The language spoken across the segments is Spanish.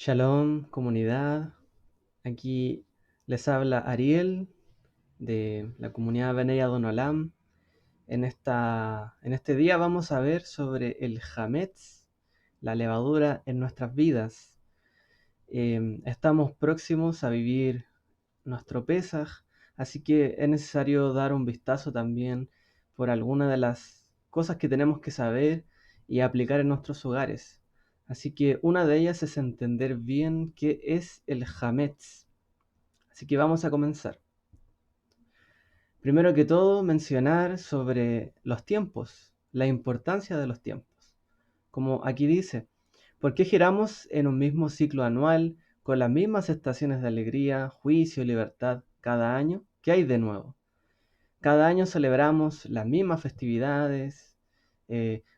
Shalom, comunidad. Aquí les habla Ariel de la comunidad Benei Adonolam. En este día vamos a ver sobre el Hametz, la levadura en nuestras vidas. Estamos próximos a vivir nuestro Pesaj, así que es necesario dar un vistazo también por algunas de las cosas que tenemos que saber y aplicar en nuestros hogares. Así que una de ellas es entender bien qué es el Hametz. Así que vamos a comenzar. Primero que todo, mencionar sobre los tiempos, la importancia de los tiempos. Como aquí dice, ¿por qué giramos en un mismo ciclo anual con las mismas estaciones de alegría, juicio y libertad cada año? ¿Qué hay de nuevo? Cada año celebramos las mismas festividades,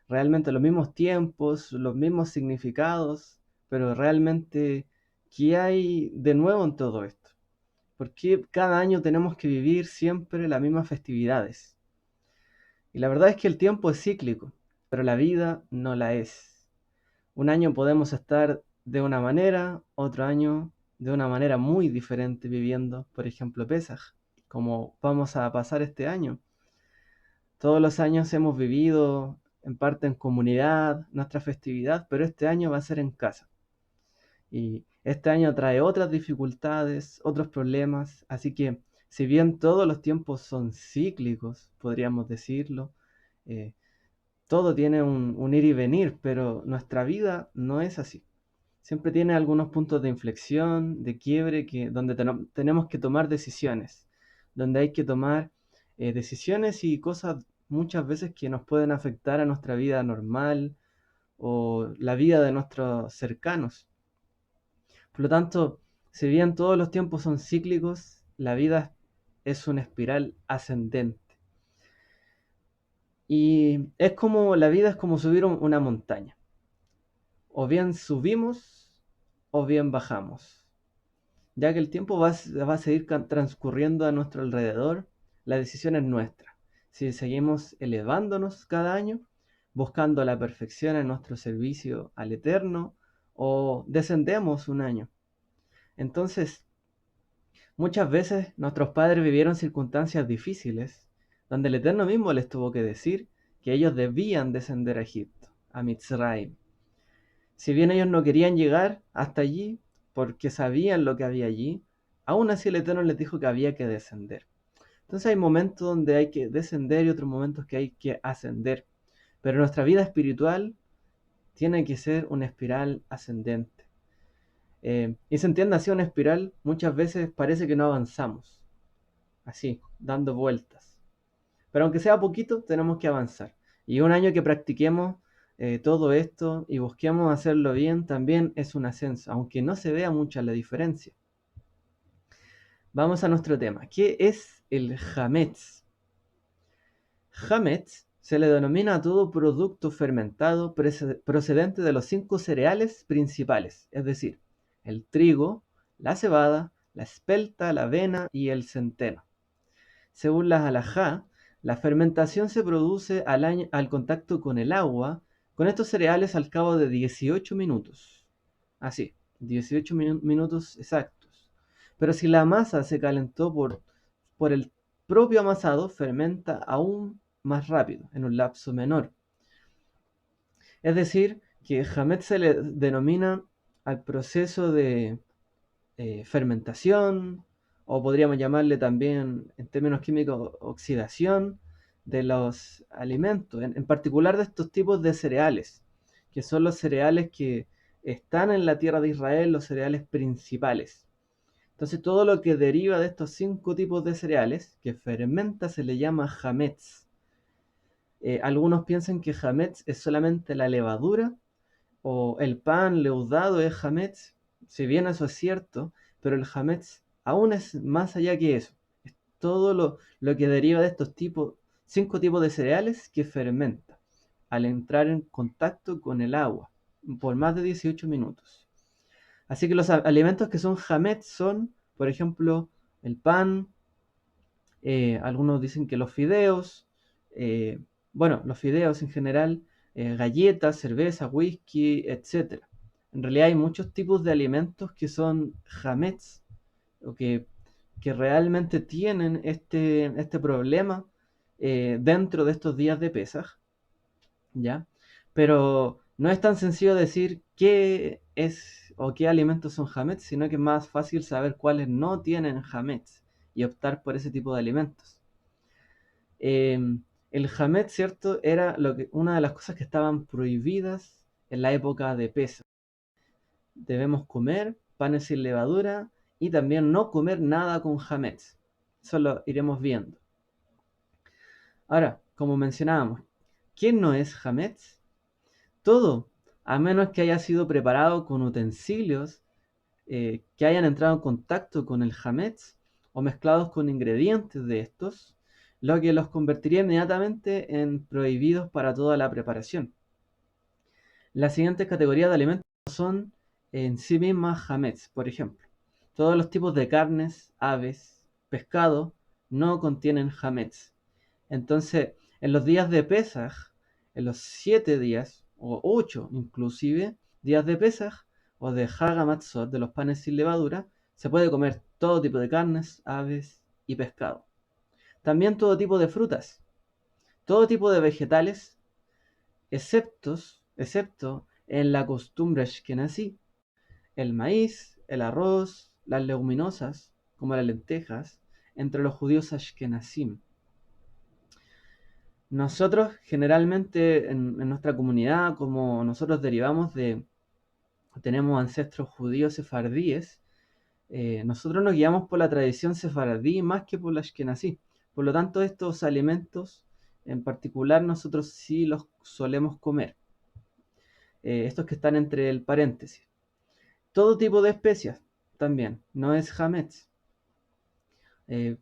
realmente los mismos tiempos, los mismos significados, pero realmente, ¿qué hay de nuevo en todo esto? ¿Por qué cada año tenemos que vivir siempre las mismas festividades? Y la verdad es que el tiempo es cíclico, pero la vida no la es. Un año podemos estar de una manera, otro año de una manera muy diferente viviendo, por ejemplo, Pesaj, como vamos a pasar este año. Todos los años hemos vivido en parte en comunidad nuestra festividad, pero este año va a ser en casa. Y este año trae otras dificultades, otros problemas, así que si bien todos los tiempos son cíclicos, podríamos decirlo, eh, todo tiene un ir y venir, pero nuestra vida no es así. Siempre tiene algunos puntos de inflexión, de quiebre, donde tenemos que tomar decisiones, donde hay que tomar decisiones y cosas muchas veces que nos pueden afectar a nuestra vida normal o la vida de nuestros cercanos. Por lo tanto, si bien todos los tiempos son cíclicos, la vida es una espiral ascendente. Y la vida es como subir una montaña. O bien subimos o bien bajamos. Ya que el tiempo va a seguir transcurriendo a nuestro alrededor, la decisión es nuestra. Si seguimos elevándonos cada año, buscando la perfección en nuestro servicio al Eterno, o descendemos un año. Entonces, muchas veces nuestros padres vivieron circunstancias difíciles, donde el Eterno mismo les tuvo que decir que ellos debían descender a Egipto, a Mitzrayim. Si bien ellos no querían llegar hasta allí, porque sabían lo que había allí, aún así el Eterno les dijo que había que descender. Entonces hay momentos donde hay que descender y otros momentos que hay que ascender. Pero nuestra vida espiritual tiene que ser una espiral ascendente. Y se entiende así una espiral, muchas veces parece que no avanzamos, así, dando vueltas. Pero aunque sea poquito, tenemos que avanzar. Y un año que practiquemos todo esto y busquemos hacerlo bien, también es un ascenso, aunque no se vea mucha la diferencia. Vamos a nuestro tema. ¿Qué es el Hametz? Hametz se le denomina a todo producto fermentado procedente de los 5 cereales principales, es decir, el trigo, la cebada, la espelta, la avena y el centeno. Según la halajá, la fermentación se produce al contacto con el agua, con estos cereales al cabo de 18 minutos. Así, 18 minutos exactos. Pero si la masa se calentó por el propio amasado, fermenta aún más rápido, en un lapso menor. Es decir, que Hamet se le denomina al proceso de fermentación, o podríamos llamarle también en términos químicos oxidación de los alimentos, en particular de estos tipos de cereales, que son los cereales que están en la tierra de Israel, los cereales principales. Entonces todo lo que deriva de estos 5 tipos de cereales que fermenta se le llama hametz. Algunos piensan que hametz es solamente la levadura o el pan leudado es hametz, si bien eso es cierto, pero el hametz aún es más allá que eso. Es todo lo que deriva de estos 5 tipos de cereales que fermenta al entrar en contacto con el agua por más de 18 minutos. Así que los alimentos que son hametz son, por ejemplo, el pan, algunos dicen que los fideos, bueno, los fideos en general, galletas, cerveza, whisky, etcétera. En realidad hay muchos tipos de alimentos que son hametz, o que realmente tienen este problema dentro de estos días de Pesaj, ¿ya? Pero no es tan sencillo decir qué es o qué alimentos son hametz, sino que es más fácil saber cuáles no tienen hametz y optar por ese tipo de alimentos. El hametz, ¿cierto? Era una de las cosas que estaban prohibidas en la época de Pesaj. Debemos comer panes sin levadura y también no comer nada con hametz. Eso lo iremos viendo. Ahora, como mencionábamos, ¿qué no es hametz? Todo, a menos que haya sido preparado con utensilios que hayan entrado en contacto con el hametz o mezclados con ingredientes de estos, lo que los convertiría inmediatamente en prohibidos para toda la preparación. La siguiente categoría de alimentos son en sí mismas hametz, por ejemplo. Todos los tipos de carnes, aves, pescado no contienen hametz. Entonces, en los días de Pesaj, en los 7 días, o 8 inclusive, días de Pesaj, o de Hag HaMatzot, de los panes sin levadura, se puede comer todo tipo de carnes, aves y pescado. También todo tipo de frutas, todo tipo de vegetales, excepto en la costumbre ashkenazí, el maíz, el arroz, las leguminosas, como las lentejas, entre los judíos ashkenazim. Nosotros generalmente en nuestra comunidad, como nosotros tenemos ancestros judíos sefardíes, nosotros nos guiamos por la tradición sefardí más que por la ashkenazí. Por lo tanto, estos alimentos en particular nosotros sí los solemos comer. Estos que están entre el paréntesis. Todo tipo de especias también, no es hametz. Eh,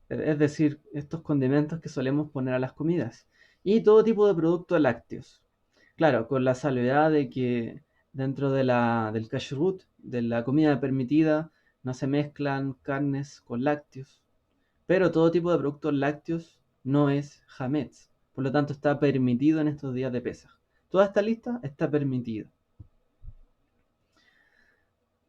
es decir, estos condimentos que solemos poner a las comidas. Y todo tipo de productos lácteos. Claro, con la salvedad de que dentro del kashrut, de la comida permitida, no se mezclan carnes con lácteos. Pero todo tipo de productos lácteos no es hametz. Por lo tanto, está permitido en estos días de Pesaj. Toda esta lista está permitida.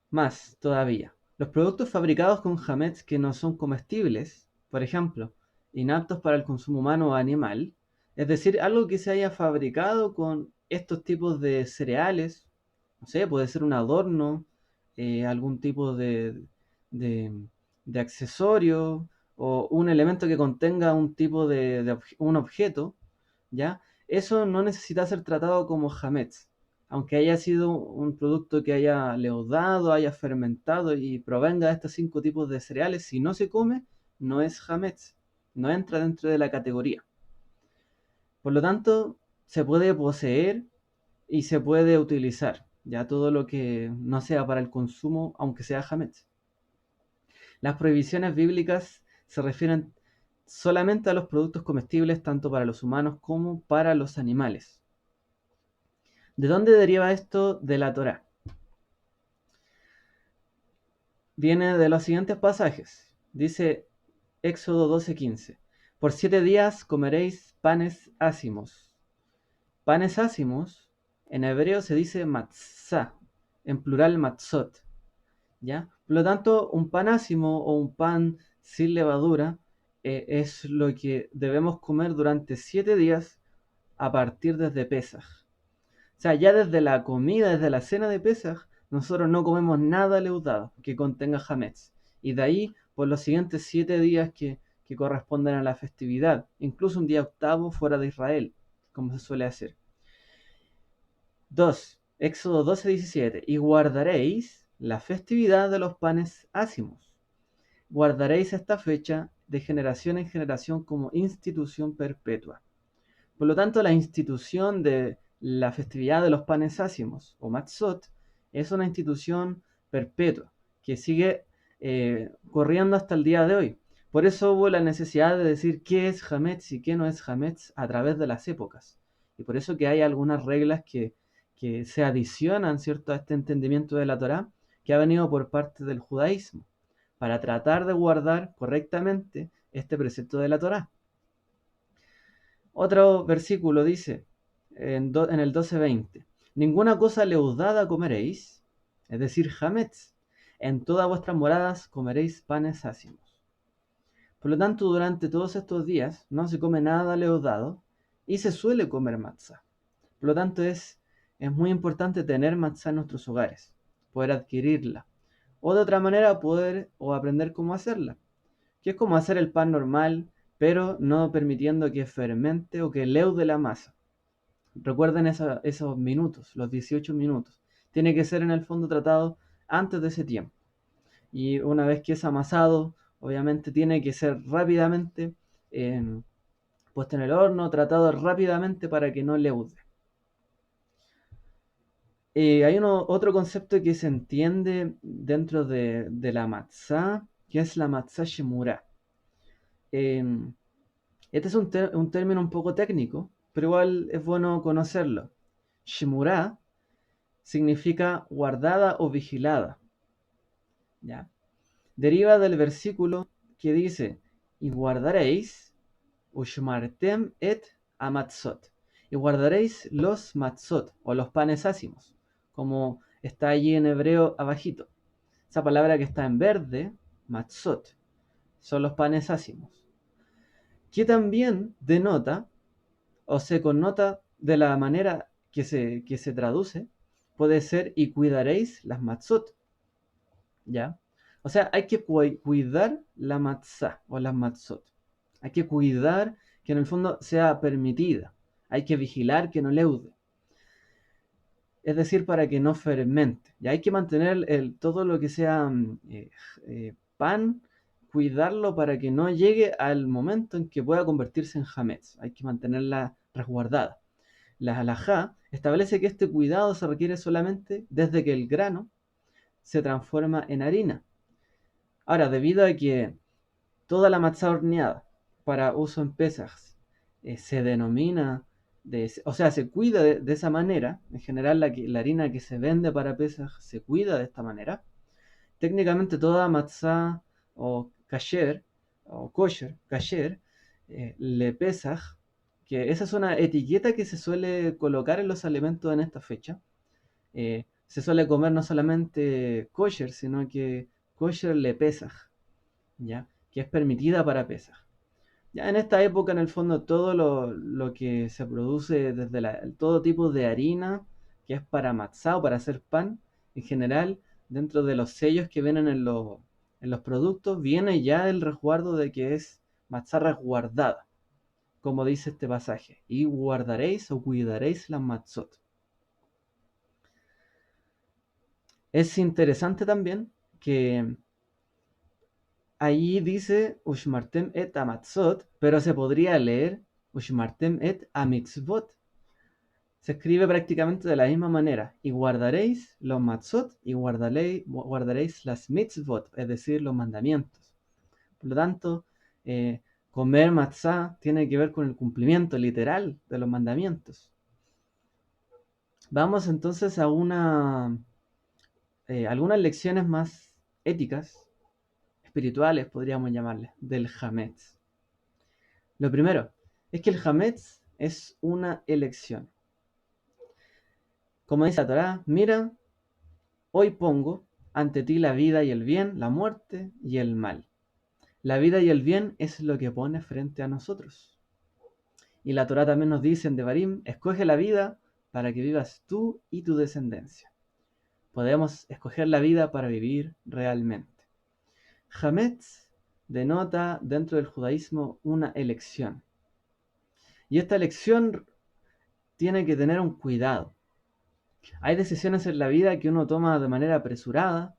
Más todavía, los productos fabricados con hametz que no son comestibles, por ejemplo, inaptos para el consumo humano o animal, es decir, algo que se haya fabricado con estos tipos de cereales, no sé, puede ser un adorno, algún tipo de, de accesorio o un elemento que contenga un tipo un objeto, ¿ya? Eso no necesita ser tratado como hametz, aunque haya sido un producto que haya leudado, haya fermentado y provenga de estos 5 tipos de cereales, si no se come, no es hametz, no entra dentro de la categoría. Por lo tanto, se puede poseer y se puede utilizar, ya todo lo que no sea para el consumo, aunque sea hametz. Las prohibiciones bíblicas se refieren solamente a los productos comestibles, tanto para los humanos como para los animales. ¿De dónde deriva esto de la Torá? Viene de los siguientes pasajes. Dice Éxodo 12:15. Por 7 días comeréis panes ácimos. Panes ácimos, en hebreo se dice matzah, en plural matzot. ¿Ya? Por lo tanto, un pan ácimo o un pan sin levadura es lo que debemos comer durante 7 días a partir desde Pesaj. O sea, ya desde la comida, desde la cena de Pesaj, nosotros no comemos nada leudado que contenga hametz. Y de ahí, por los siguientes 7 días que corresponden a la festividad, incluso un día octavo fuera de Israel, como se suele hacer. 2. Éxodo 12:17. Y guardaréis la festividad de los panes ácimos. Guardaréis esta fecha de generación en generación como institución perpetua. Por lo tanto, la institución de la festividad de los panes ácimos, o matzot, es una institución perpetua que sigue corriendo hasta el día de hoy. Por eso hubo la necesidad de decir qué es hametz y qué no es hametz a través de las épocas. Y por eso que hay algunas reglas que se adicionan, ¿cierto?, a este entendimiento de la Torá que ha venido por parte del judaísmo, para tratar de guardar correctamente este precepto de la Torá. Otro versículo dice, en el 12:20, Ninguna cosa leudada comeréis, es decir, hametz. En todas vuestras moradas comeréis panes ácimos. Por lo tanto, durante todos estos días no se come nada leudado y se suele comer matzá. Por lo tanto, es muy importante tener matzá en nuestros hogares, poder adquirirla. O de otra manera, poder o aprender cómo hacerla, que es como hacer el pan normal, pero no permitiendo que fermente o que leude la masa. Recuerden esos minutos, los 18 minutos. Tiene que ser en el fondo tratado antes de ese tiempo. Y una vez que es amasado, obviamente tiene que ser rápidamente puesto en el horno, tratado rápidamente para que no leude. Hay otro concepto que se entiende dentro de la matzá, que es la matzá shemurá. Este es un término un poco técnico, pero igual es bueno conocerlo. Shemurá significa guardada o vigilada. ¿Ya? Deriva del versículo que dice, y guardaréis, ushmartem et amatzot, y guardaréis los matzot, o los panes ácimos, como está allí en hebreo abajito. Esa palabra que está en verde, matzot, son los panes ácimos, que también denota, o se connota de la manera que se traduce, puede ser, y cuidaréis las matzot, ¿ya? O sea, hay que cuidar la matzá o las matzot. Hay que cuidar que en el fondo sea permitida. Hay que vigilar que no leude. Es decir, para que no fermente. Y hay que mantener todo lo que sea pan, cuidarlo para que no llegue al momento en que pueda convertirse en hametz. Hay que mantenerla resguardada. La halajá establece que este cuidado se requiere solamente desde que el grano se transforma en harina. Ahora, debido a que toda la matzá horneada para uso en Pesaj se denomina, o sea, se cuida de esa manera, en general la harina que se vende para Pesaj se cuida de esta manera, técnicamente toda matzá o kasher, o kosher, kasher, le Pesaj, que esa es una etiqueta que se suele colocar en los alimentos en esta fecha, se suele comer no solamente kosher, sino que kosher le Pesaj, ¿ya? Que es permitida para Pesaj. Ya en esta época, en el fondo, todo lo que se produce desde todo tipo de harina, que es para matzá o para hacer pan, en general, dentro de los sellos que vienen en los productos, viene ya el resguardo de que es matzá resguardada, como dice este pasaje, y guardaréis o cuidaréis las matzot. Es interesante también que ahí dice Ushmartem et amatzot, pero se podría leer Ushmartem et amitzvot. Se escribe prácticamente de la misma manera. Y guardaréis los matzot y guardaréis las mitzvot, es decir, los mandamientos. Por lo tanto, comer matzá tiene que ver con el cumplimiento literal de los mandamientos. Vamos entonces a algunas lecciones más éticas, espirituales, podríamos llamarles, del Hametz. Lo primero es que el Hametz es una elección. Como dice la Torá, mira, hoy pongo ante ti la vida y el bien, la muerte y el mal. La vida y el bien es lo que pone frente a nosotros. Y la Torá también nos dice en Devarim, escoge la vida para que vivas tú y tu descendencia. Podemos escoger la vida para vivir realmente. Hametz denota dentro del judaísmo una elección. Y esta elección tiene que tener un cuidado. Hay decisiones en la vida que uno toma de manera apresurada,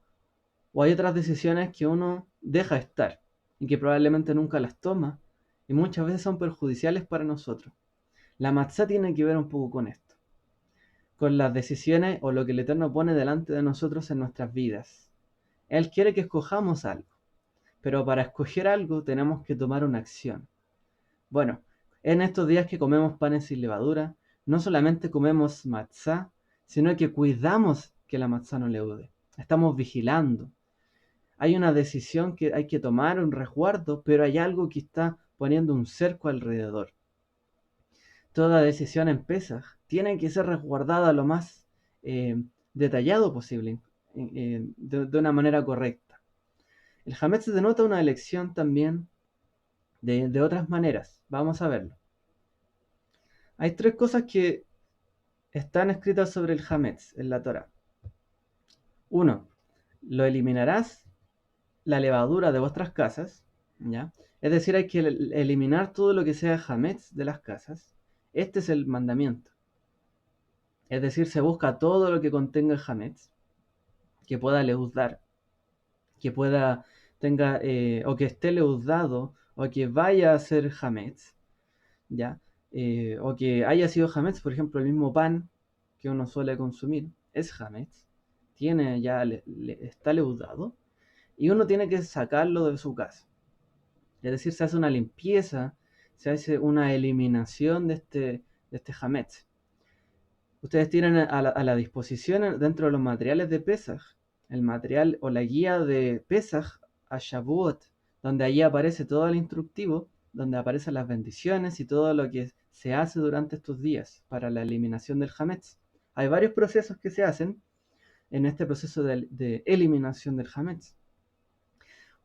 o hay otras decisiones que uno deja estar y que probablemente nunca las toma y muchas veces son perjudiciales para nosotros. La matzá tiene que ver un poco con esto, con las decisiones o lo que el Eterno pone delante de nosotros en nuestras vidas. Él quiere que escojamos algo, pero para escoger algo tenemos que tomar una acción. Bueno, en estos días que comemos panes sin levadura, no solamente comemos matzá, sino que cuidamos que la matzá no leude. Estamos vigilando. Hay una decisión que hay que tomar, un resguardo, pero hay algo que está poniendo un cerco alrededor. Toda decisión en Pesaj tiene que ser resguardada lo más detallado posible, de una manera correcta. El Hametz denota una elección también de otras maneras. Vamos a verlo. Hay tres cosas que están escritas sobre el Hametz en la Torah. Uno, lo eliminarás la levadura de vuestras casas, ¿ya? Es decir, hay que eliminar todo lo que sea Hametz de las casas. Este es el mandamiento. Es decir, se busca todo lo que contenga el Hametz, que pueda leudar, que pueda tenga o que esté leudado o que vaya a ser Hametz, ¿ya? O que haya sido Hametz, por ejemplo, el mismo pan que uno suele consumir es Hametz, tiene ya está leudado y uno tiene que sacarlo de su casa. Es decir, se hace una limpieza, se hace una eliminación de este Hametz. Ustedes tienen a la disposición dentro de los materiales de Pesaj, el material o la guía de Pesaj a Shavuot, donde allí aparece todo el instructivo, donde aparecen las bendiciones y todo lo que se hace durante estos días para la eliminación del Hametz. Hay varios procesos que se hacen en este proceso de eliminación del Hametz.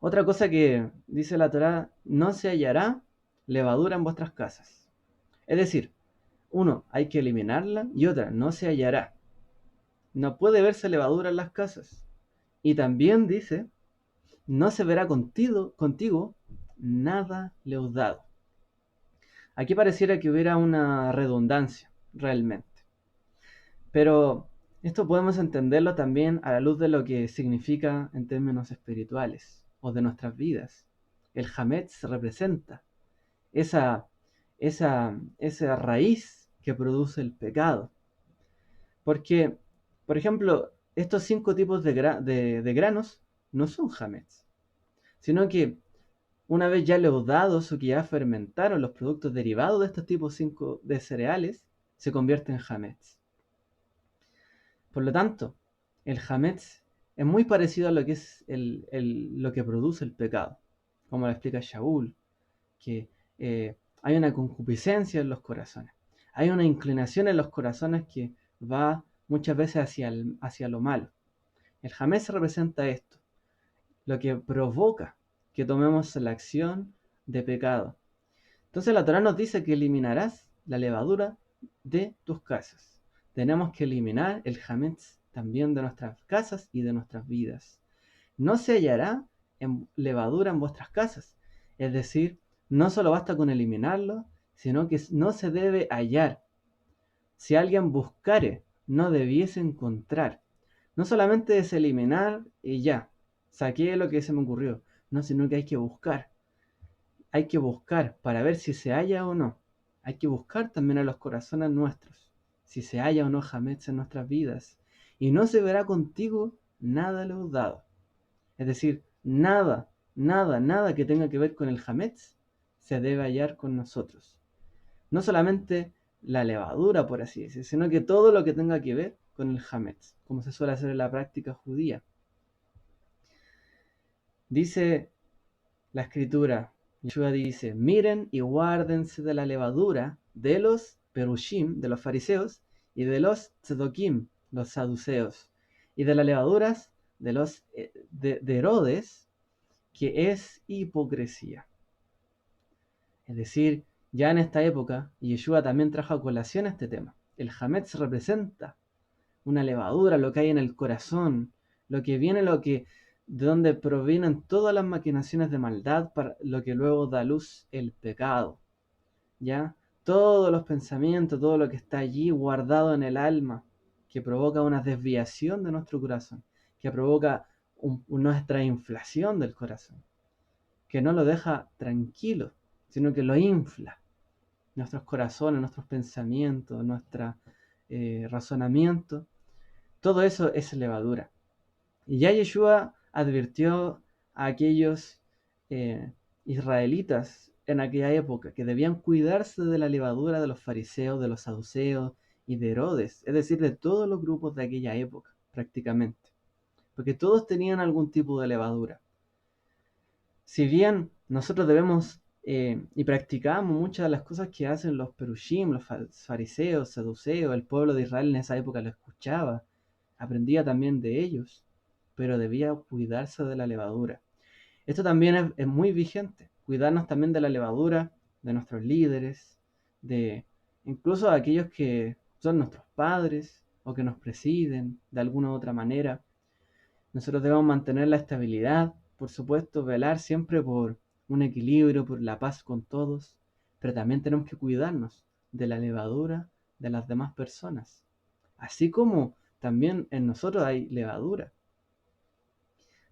Otra cosa que dice la Torá, no se hallará levadura en vuestras casas. Es decir, uno, hay que eliminarla y otra, no se hallará. No puede verse levadura en las casas. Y también dice, no se verá contigo nada leudado. Aquí pareciera que hubiera una redundancia, realmente. Pero esto podemos entenderlo también a la luz de lo que significa en términos espirituales o de nuestras vidas. El Hametz representa esa, esa raíz que produce el pecado. Porque, por ejemplo, estos 5 tipos de granos no son Hametz, sino que una vez ya leudados o que ya fermentaron los productos derivados de estos tipos 5 de cereales, se convierten en Hametz. Por lo tanto, el Hametz es muy parecido a lo que es lo que produce el pecado, como lo explica Shaul, que hay una concupiscencia en los corazones, hay una inclinación en los corazones que va muchas veces hacia lo malo. El Hametz representa esto, lo que provoca que tomemos la acción de pecado. Entonces la Torá nos dice que eliminarás la levadura de tus casas. Tenemos que eliminar el Hametz también de nuestras casas y de nuestras vidas. No se hallará levadura en vuestras casas. Es decir, no solo basta con eliminarlo, sino que no se debe hallar. Si alguien buscare, no debiese encontrar. No solamente es eliminar y ya, saqué lo que se me ocurrió. No, sino que hay que buscar. Hay que buscar para ver si se halla o no. Hay que buscar también a los corazones nuestros, si se halla o no Hametz en nuestras vidas. Y no se verá contigo nada leudado. Es decir, nada que tenga que ver con el Hametz se debe hallar con nosotros. No solamente la levadura, por así decir, sino que todo lo que tenga que ver con el Hametz, como se suele hacer en la práctica judía. Dice la escritura, Yeshua dice, miren y guárdense de la levadura de los perushim, de los fariseos, y de los tzedokim, los saduceos, y de las levaduras de los de Herodes, que es hipocresía. Es decir, ya en esta época, Yeshua también trajo a colación este tema. El Hametz representa una levadura, lo que hay en el corazón, lo que viene, de donde provienen todas las maquinaciones de maldad, para lo que luego da luz el pecado. ¿Ya? Todos los pensamientos, todo lo que está allí guardado en el alma, que provoca una desviación de nuestro corazón, que provoca nuestra inflación del corazón, que no lo deja tranquilo, sino que lo infla. Nuestros corazones, nuestros pensamientos, nuestro razonamiento, todo eso es levadura. Y ya Yeshua advirtió a aquellos israelitas en aquella época que debían cuidarse de la levadura de los fariseos, de los saduceos y de Herodes, es decir, de todos los grupos de aquella época, prácticamente, porque todos tenían algún tipo de levadura. Si bien nosotros debemos y practicamos muchas de las cosas que hacen los perushim, los fariseos, saduceos, el pueblo de Israel en esa época lo escuchaba, aprendía también de ellos, pero debía cuidarse de la levadura. Esto también es muy vigente, cuidarnos también de la levadura, de nuestros líderes, de incluso aquellos que son nuestros padres o que nos presiden de alguna u otra manera. Nosotros debemos mantener la estabilidad, por supuesto, velar siempre por un equilibrio, por la paz con todos, pero también tenemos que cuidarnos de la levadura de las demás personas. Así como también en nosotros hay levadura.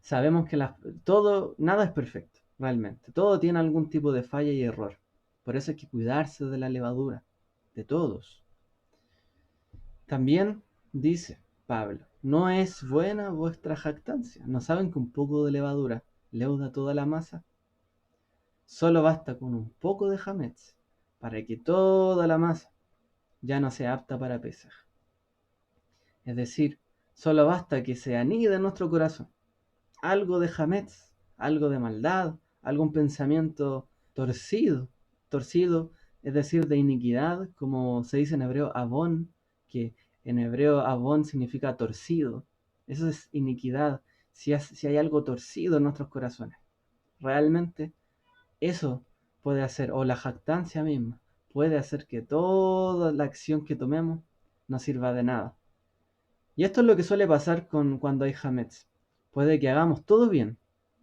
Sabemos que nada es perfecto, realmente. Todo tiene algún tipo de falla y error. Por eso hay que cuidarse de la levadura, de todos. También dice Pablo, no es buena vuestra jactancia. ¿No saben que un poco de levadura leuda toda la masa? Solo basta con un poco de hametz para que toda la masa ya no sea apta para pesar. Es decir, solo basta que se anide en nuestro corazón algo de hametz, algo de maldad, algún pensamiento torcido, es decir, de iniquidad, como se dice en hebreo avon, que en hebreo avon significa torcido. Eso es iniquidad, si hay algo torcido en nuestros corazones. Realmente eso puede hacer, o la jactancia misma, puede hacer que toda la acción que tomemos no sirva de nada. Y esto es lo que suele pasar cuando hay hametz. Puede que hagamos todo bien,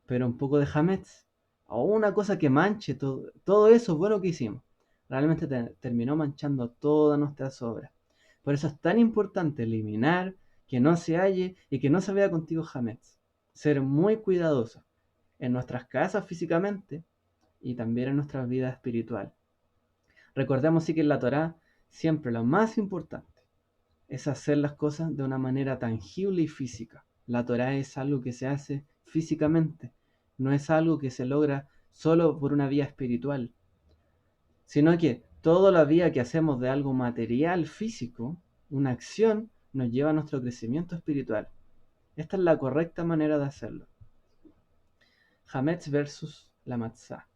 pero un poco de hametz, o una cosa que manche todo eso bueno que hicimos, realmente terminó manchando todas nuestras obras. Por eso es tan importante eliminar, que no se halle y que no se vea contigo hametz. Ser muy cuidadosos en nuestras casas físicamente y también en nuestra vida espiritual. Recordemos sí que en la Torá siempre lo más importante es hacer las cosas de una manera tangible y física. La Torá es algo que se hace físicamente, no es algo que se logra solo por una vía espiritual, sino que toda la vía que hacemos de algo material, físico, una acción, nos lleva a nuestro crecimiento espiritual. Esta es la correcta manera de hacerlo. Hametz versus la matzá.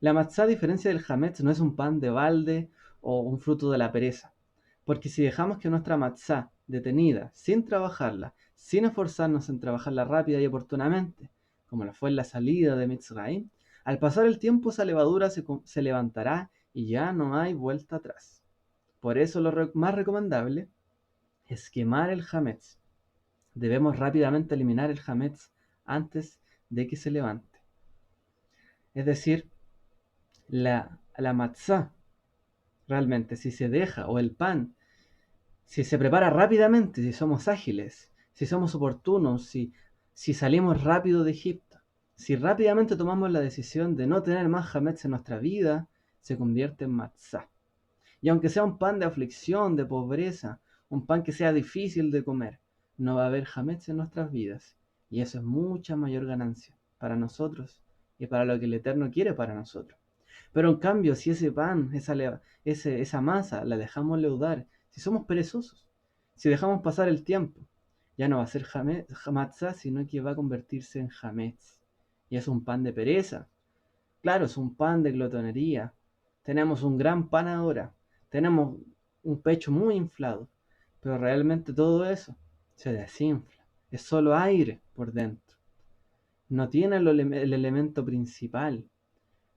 La matzá, a diferencia del hametz, no es un pan de balde o un fruto de la pereza. Porque si dejamos que nuestra matzá, detenida, sin trabajarla, sin esforzarnos en trabajarla rápida y oportunamente, como lo fue en la salida de Mitzrayim, al pasar el tiempo esa levadura se levantará y ya no hay vuelta atrás. Por eso lo más recomendable es quemar el hametz. Debemos rápidamente eliminar el hametz antes de que se levante. Es decir, la matzá, realmente, si se deja, o el pan, si se prepara rápidamente, si somos ágiles, si somos oportunos, si salimos rápido de Egipto, si rápidamente tomamos la decisión de no tener más hametz en nuestra vida, se convierte en matzá. Y aunque sea un pan de aflicción, de pobreza, un pan que sea difícil de comer, no va a haber hametz en nuestras vidas. Y eso es mucha mayor ganancia para nosotros y para lo que el Eterno quiere para nosotros. Pero en cambio, si ese pan, esa masa, la dejamos leudar, si somos perezosos, si dejamos pasar el tiempo, ya no va a ser matzá, sino que va a convertirse en hametz. Y es un pan de pereza. Claro, es un pan de glotonería. Tenemos un gran pan ahora. Tenemos un pecho muy inflado. Pero realmente todo eso se desinfla. Es solo aire por dentro. No tiene el elemento principal.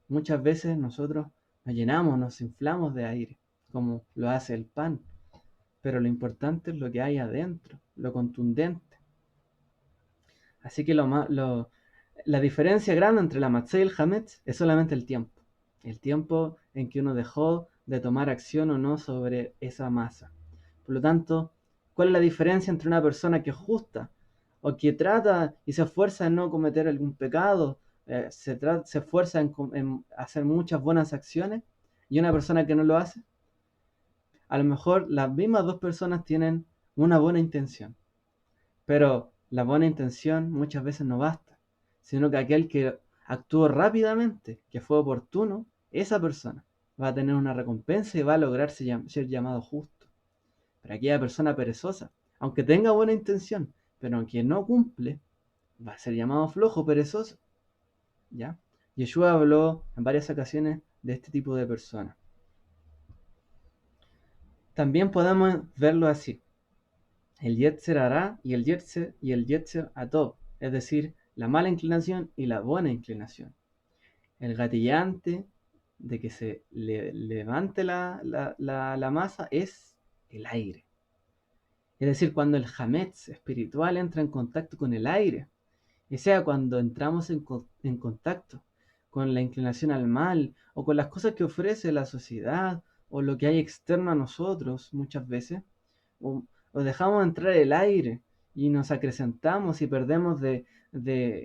Muchas veces nosotros nos llenamos, nos inflamos de aire, como lo hace el pan. Pero lo importante es lo que hay adentro, lo contundente. Así que la diferencia grande entre la matzá y el hametz es solamente el tiempo. El tiempo en que uno dejó de tomar acción o no sobre esa masa. Por lo tanto, ¿cuál es la diferencia entre una persona que es justa o que trata y se esfuerza en no cometer algún pecado, se esfuerza en hacer muchas buenas acciones, y una persona que no lo hace? A lo mejor las mismas dos personas tienen una buena intención, pero la buena intención muchas veces no basta, sino que aquel que actuó rápidamente, que fue oportuno, esa persona va a tener una recompensa y va a lograr ser llamado justo. Pero aquella persona perezosa, aunque tenga buena intención, pero aunque no cumple, va a ser llamado flojo, perezoso. ¿Ya? Yeshua habló en varias ocasiones de este tipo de personas. También podemos verlo así. el Yetzer Hará y el Yetzer Atov, es decir, la mala inclinación y la buena inclinación. El gatillante de que se levante la masa es el aire. Es decir, cuando el Hametz espiritual entra en contacto con el aire, y sea cuando entramos en contacto con la inclinación al mal o con las cosas que ofrece la sociedad o lo que hay externo a nosotros muchas veces, o dejamos entrar el aire y nos acrecentamos y perdemos de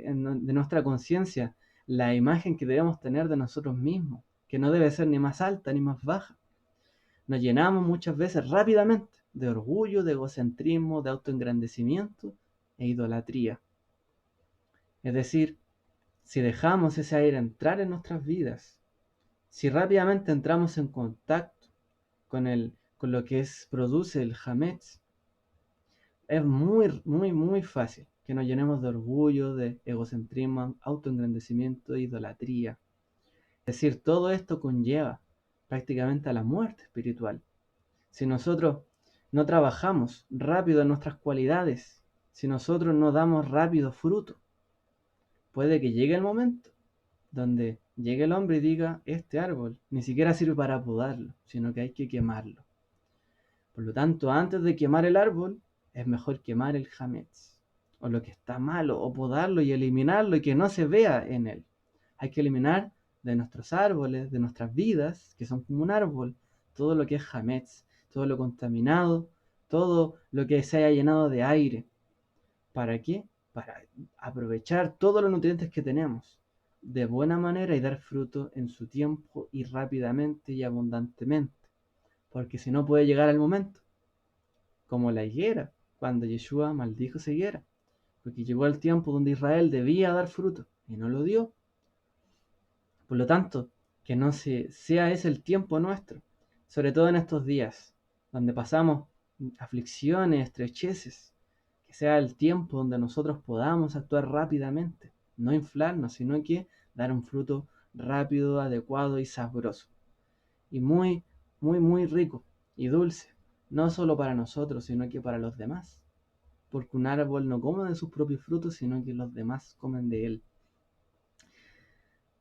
nuestra conciencia la imagen que debemos tener de nosotros mismos, que no debe ser ni más alta ni más baja. Nos llenamos muchas veces rápidamente de orgullo, de egocentrismo, de autoengrandecimiento e idolatría. Es decir, si dejamos ese aire entrar en nuestras vidas, si rápidamente entramos en contacto con lo que produce el Hametz, es muy fácil que nos llenemos de orgullo, de egocentrismo, autoengrandecimiento e idolatría. Es decir, todo esto conlleva prácticamente a la muerte espiritual. Si nosotros no trabajamos rápido en nuestras cualidades, si nosotros no damos rápido fruto, puede que llegue el momento donde llegue el hombre y diga, este árbol ni siquiera sirve para podarlo, sino que hay que quemarlo. Por lo tanto, antes de quemar el árbol, es mejor quemar el hametz, o lo que está malo, o podarlo y eliminarlo y que no se vea en él. Hay que eliminar de nuestros árboles, de nuestras vidas, que son como un árbol, todo lo que es hametz, todo lo contaminado, todo lo que se haya llenado de aire. ¿Para qué? Para aprovechar todos los nutrientes que tenemos de buena manera y dar fruto en su tiempo y rápidamente y abundantemente. Porque si no puede llegar el momento, como la higuera, cuando Yeshua maldijo esa higuera, porque llegó el tiempo donde Israel debía dar fruto y no lo dio. Por lo tanto, que no sea ese el tiempo nuestro, sobre todo en estos días, donde pasamos aflicciones, estrecheces, que sea el tiempo donde nosotros podamos actuar rápidamente, no inflarnos, sino que dar un fruto rápido, adecuado y sabroso. Y muy rico y dulce, no solo para nosotros, sino que para los demás. Porque un árbol no come de sus propios frutos, sino que los demás comen de él.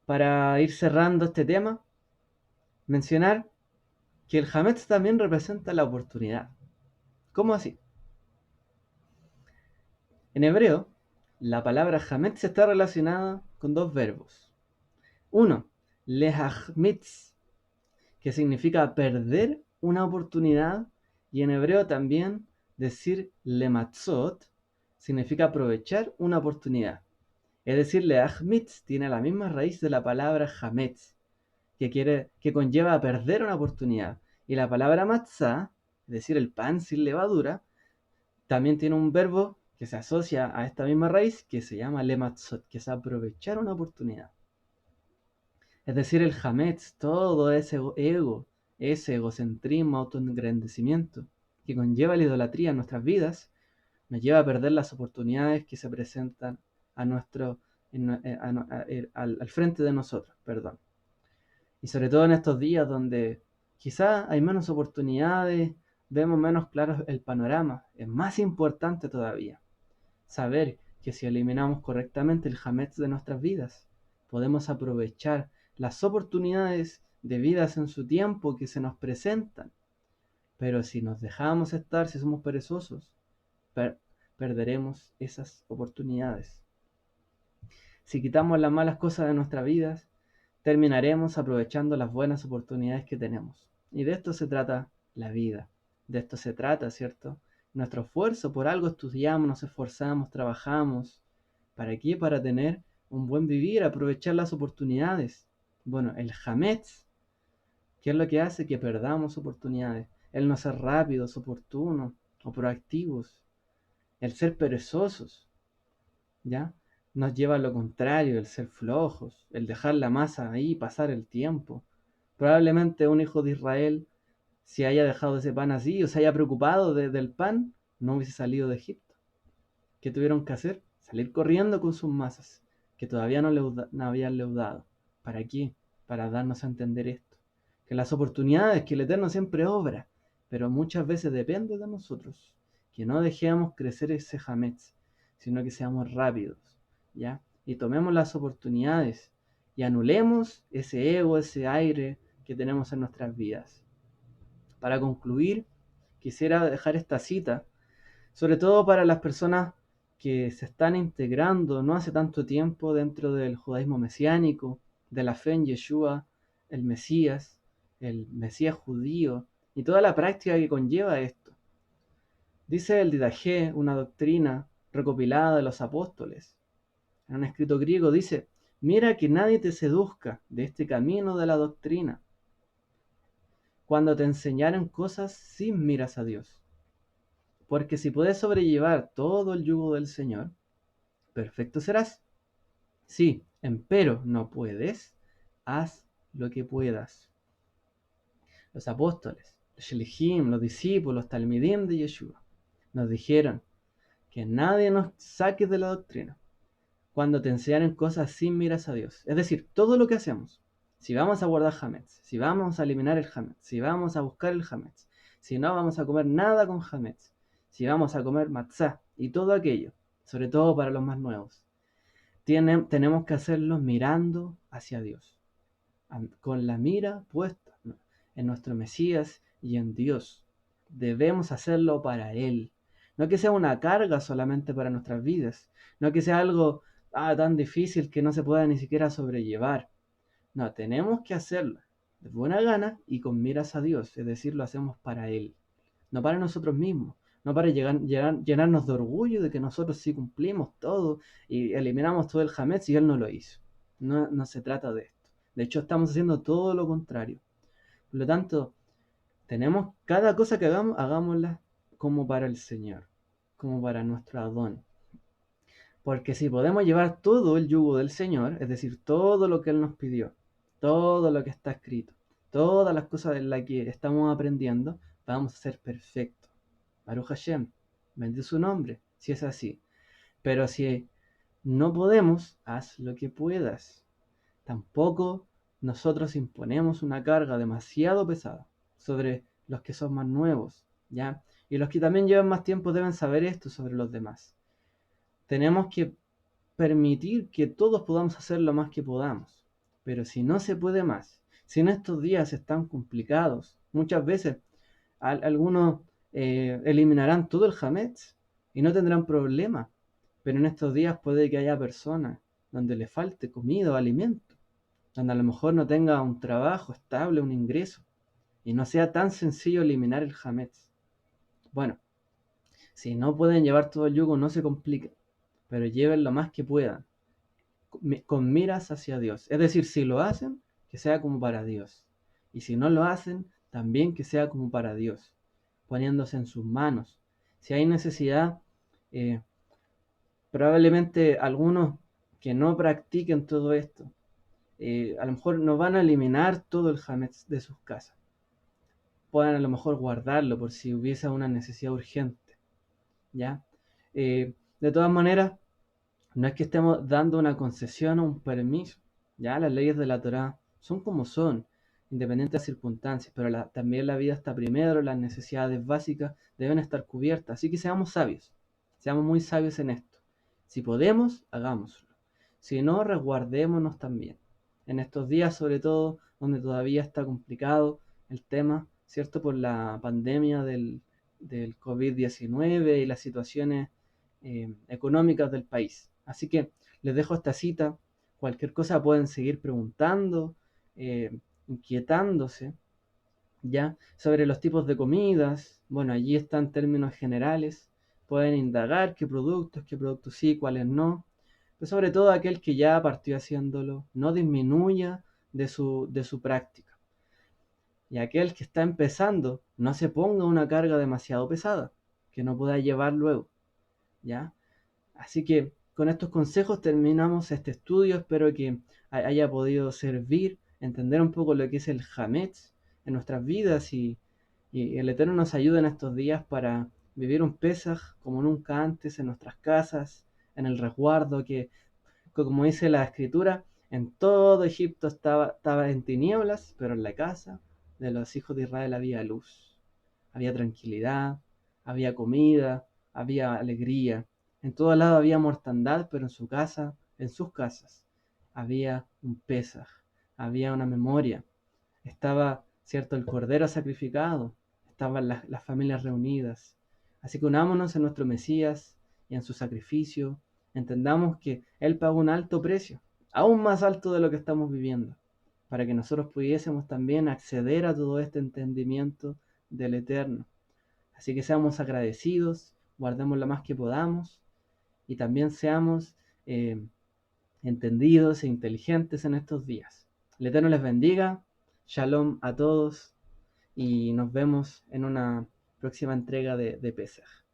Para ir cerrando este tema, mencionar que el Hametz también representa la oportunidad. ¿Cómo así? En hebreo, la palabra Hametz está relacionada con dos verbos. Uno, lehachmitz, que significa perder una oportunidad, y en hebreo también decir lematzot significa aprovechar una oportunidad. Es decir, leachmitz tiene la misma raíz de la palabra hametz, que conlleva perder una oportunidad. Y la palabra matzah, es decir, el pan sin levadura, también tiene un verbo que se asocia a esta misma raíz que se llama lematzot, que es aprovechar una oportunidad. Es decir, el hametz, todo ese ego, ese egocentrismo, autoengrandecimiento que conlleva la idolatría en nuestras vidas, nos lleva a perder las oportunidades que se presentan a nuestro, al frente de nosotros, perdón. Y sobre todo en estos días donde quizá hay menos oportunidades, vemos menos claro el panorama, es más importante todavía saber que si eliminamos correctamente el hametz de nuestras vidas, podemos aprovechar las oportunidades debidas en su tiempo que se nos presentan. Pero si nos dejamos estar, si somos perezosos, perderemos esas oportunidades. Si quitamos las malas cosas de nuestras vidas, terminaremos aprovechando las buenas oportunidades que tenemos. Y de esto se trata la vida. De esto se trata, ¿cierto? Nuestro esfuerzo, por algo estudiamos, nos esforzamos, trabajamos. ¿Para qué? Para tener un buen vivir, aprovechar las oportunidades. Bueno, el hametz, ¿qué es lo que hace? Que perdamos oportunidades. El no ser rápidos, oportunos o proactivos. El ser perezosos, ¿ya? Nos lleva a lo contrario, el ser flojos, el dejar la masa ahí, pasar el tiempo. Probablemente un hijo de Israel, si haya dejado ese pan así o se haya preocupado del pan, no hubiese salido de Egipto. ¿Qué tuvieron que hacer? Salir corriendo con sus masas, que todavía no habían leudado. ¿Para qué? Para darnos a entender esto. Que las oportunidades, que el Eterno siempre obra, pero muchas veces depende de nosotros, que no dejemos crecer ese hametz, sino que seamos rápidos, ¿ya? Y tomemos las oportunidades y anulemos ese ego, ese aire que tenemos en nuestras vidas. Para concluir, quisiera dejar esta cita, sobre todo para las personas que se están integrando no hace tanto tiempo dentro del judaísmo mesiánico, de la fe en Yeshua, el Mesías judío, y toda la práctica que conlleva esto. Dice el Didaché, una doctrina recopilada de los apóstoles. En un escrito griego dice: mira que nadie te seduzca de este camino de la doctrina, cuando te enseñaren cosas sin miras a Dios. Porque si puedes sobrellevar todo el yugo del Señor, perfecto serás. Sí, empero no puedes, haz lo que puedas. Los apóstoles, los shelihim, los discípulos, talmidim de Yeshua, nos dijeron que nadie nos saque de la doctrina cuando te enseñaren cosas sin miras a Dios. Es decir, todo lo que hacemos, si vamos a guardar hametz, si vamos a eliminar el hametz, si vamos a buscar el hametz, si no vamos a comer nada con hametz, si vamos a comer matzá y todo aquello, sobre todo para los más nuevos, tenemos que hacerlo mirando hacia Dios, con la mira puesta en nuestro Mesías y en Dios. Debemos hacerlo para Él. No que sea una carga solamente para nuestras vidas, no que sea algo tan difícil que no se pueda ni siquiera sobrellevar. No, tenemos que hacerlo de buena gana y con miras a Dios, es decir, lo hacemos para Él, no para nosotros mismos, no para llenarnos de orgullo de que nosotros sí cumplimos todo y eliminamos todo el hametz y Él no lo hizo. No, no se trata de esto. De hecho, estamos haciendo todo lo contrario. Por lo tanto, tenemos cada cosa que hagamos, hagámosla como para el Señor, como para nuestro Adón. Porque si podemos llevar todo el yugo del Señor, es decir, todo lo que Él nos pidió, todo lo que está escrito, todas las cosas de las que estamos aprendiendo, vamos a ser perfectos. Baruch Hashem, bendito su nombre, si es así. Pero si no podemos, haz lo que puedas. Tampoco nosotros imponemos una carga demasiado pesada sobre los que son más nuevos, ¿ya? Y los que también llevan más tiempo deben saber esto sobre los demás. Tenemos que permitir que todos podamos hacer lo más que podamos. Pero si no se puede más, si en estos días están complicados, muchas veces algunos eliminarán todo el hametz y no tendrán problema. Pero en estos días puede que haya personas donde le falte comida o alimento, donde a lo mejor no tenga un trabajo estable, un ingreso, y no sea tan sencillo eliminar el hametz. Bueno, si no pueden llevar todo el yugo, no se compliquen, pero lleven lo más que puedan, con miras hacia Dios. Es decir, si lo hacen, que sea como para Dios. Y si no lo hacen, también que sea como para Dios, poniéndose en sus manos. Si hay necesidad, eh, probablemente algunos que no practiquen todo esto, a lo mejor no van a eliminar todo el hametz de sus casas. Puedan a lo mejor guardarlo por si hubiese una necesidad urgente, ¿ya? De todas maneras, no es que estemos dando una concesión o un permiso, ¿ya? Las leyes de la Torá son como son, independientes de las circunstancias, pero también la vida está primero, las necesidades básicas deben estar cubiertas, así que seamos sabios, seamos muy sabios en esto. Si podemos, hagámoslo. Si no, resguardémonos también. En estos días, sobre todo, donde todavía está complicado el tema, ¿cierto? Por la pandemia del COVID-19 y las situaciones económicas del país. Así que les dejo esta cita. Cualquier cosa pueden seguir preguntando, inquietándose, ¿ya? Sobre los tipos de comidas. Bueno, allí están términos generales. Pueden indagar qué productos sí, cuáles no. Pero sobre todo aquel que ya partió haciéndolo, no disminuya de su práctica. Y aquel que está empezando, no se ponga una carga demasiado pesada, que no pueda llevar luego, ¿ya? Así que con estos consejos terminamos este estudio. Espero que haya podido servir, entender un poco lo que es el Hametz en nuestras vidas y el Eterno nos ayude en estos días para vivir un Pesaj como nunca antes en nuestras casas, en el resguardo que como dice la escritura, en todo Egipto estaba en tinieblas, pero en la casa de los hijos de Israel había luz, había tranquilidad, había comida, había alegría. En todo lado había mortandad, pero en su casa, en sus casas, había un Pesaj, había una memoria. Estaba, cierto, el cordero sacrificado, estaban las familias reunidas. Así que unámonos en nuestro Mesías y en su sacrificio. Entendamos que Él pagó un alto precio, aún más alto de lo que estamos viviendo, para que nosotros pudiésemos también acceder a todo este entendimiento del Eterno. Así que seamos agradecidos, guardemos lo más que podamos y también seamos eh, entendidos e inteligentes en estos días. El Eterno les bendiga. Shalom a todos y nos vemos en una próxima entrega de Pesaj.